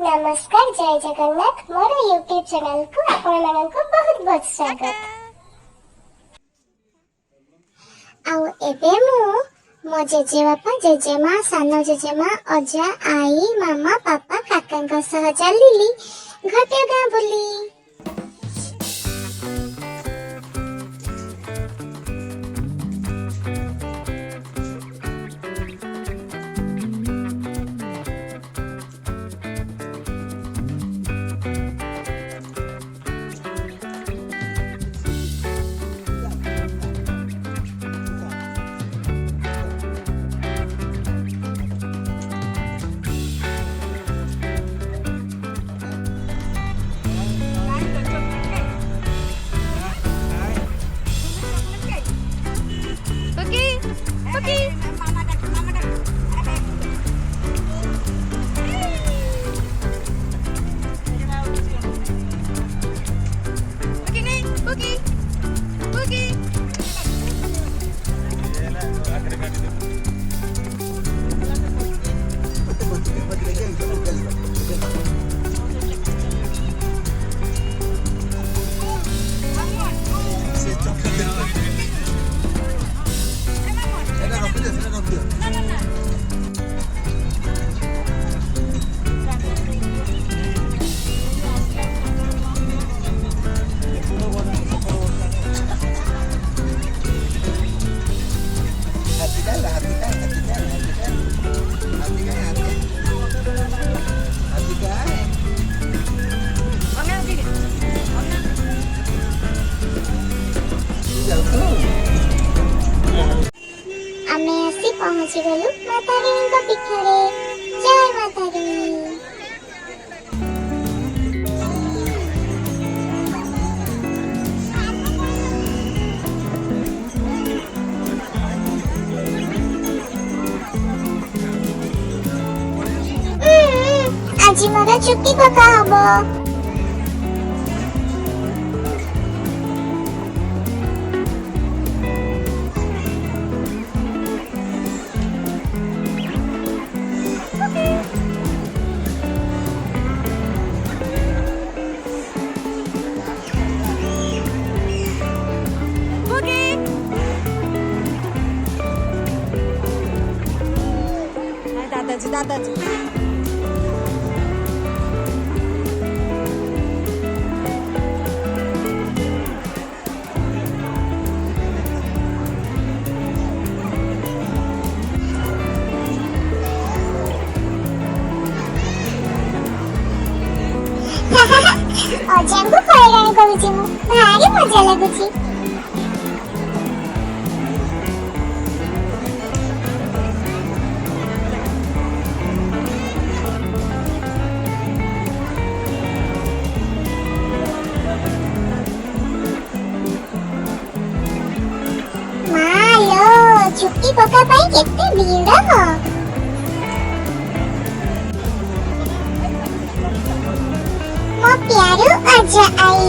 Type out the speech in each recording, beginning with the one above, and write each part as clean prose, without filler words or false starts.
नमस्कार जय जगन्नाथ मोर YouTube channel को आपण मानक बहुत बहुत स्वागत। आउ एबे मो जेजेबापा जेजेमा सानो जेजेमा अजा आई मामा पापा काका सह चलिली घटिया गाँ बुली। पहुंची गलु माता रानी को पिठरे जय माता रानी। आज मोर चुट्टी पका हबो। दादाजी अजाଙ୍କୁ ହଇରାଣ କରୁଛି ମୁଁ ଭାରି ମଜା ଲାଗୁଛି। चुट्टी पका पाई केते भीड़ हो। मो प्यारू अजा आई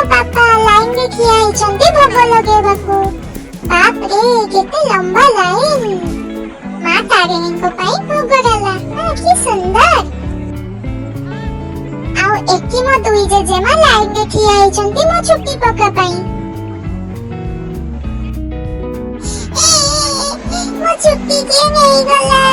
पापा लाइन रे ठिया आइछन्ते भोग लगेबाकू। बाप रे केते लंबा लाइन। मां तारिणी को पाई भोग डाला कि सुंदर। आउ एकी मो दुई जेजेमा लाइन रे ठिया आइछन्ते मो छुट्टी पका पाई। मो छुट्टी के नहीं गला।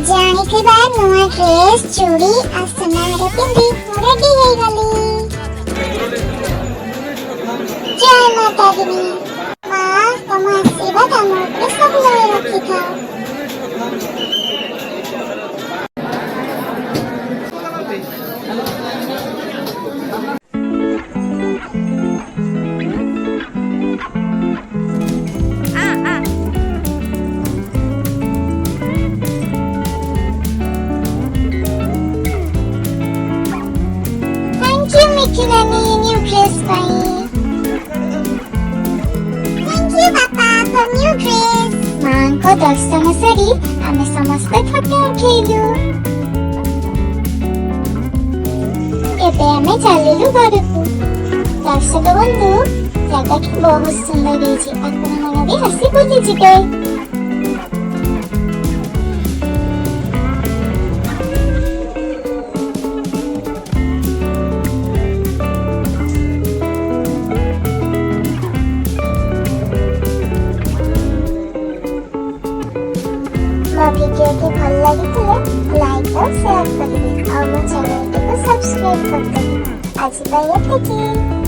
ଆଜି ଆଣିଥିବା ନୂଆ ଡ୍ରେସ୍ ଚୁଡ଼ି ଆଉ ସୁନାର ପିନ୍ଧି ମୁଁ ରେଡି ହେଇଗଲି। ଜୟ ମାତା ଦି। ମା ତମ ଆଶୀର୍ବାଦ ଆମ ଉପରେ ସବୁବେଳେ ରଖିଥାଅ। Thank you, Mickey Nanny, new dress ପାଇଁ। Thank you, Papa, for new dress। ମାଙ୍କ ଦର୍ଶନ ସାରି ଆମେ ସମସ୍ତେ ଫଟୋ ଉଠେଇଲୁ। ଏବେ ଆମେ ଚାଲିଲୁ ଘରକୁ। ଦର୍ଶକ ବନ୍ଧୁ, ଜାଗାଟି ବହୁତ ସୁନ୍ଦର ହେଇଛି। ଆପଣମାନେ ବି ଆସି ବୁଲିଯିବେ। ମୋ ଭିଡ଼ିଓଟି ଭଲ ଲାଗିଥିଲେ ଲାଇକ୍ ଆଉ ସେୟାର କରିବେ ଆଉ ମୋ ଚ୍ୟାନେଲଟିକୁ ସବସ୍କ୍ରାଇବ୍ କରିଦେବେ। ଆଜି ପାଇଁ ଏତିକି।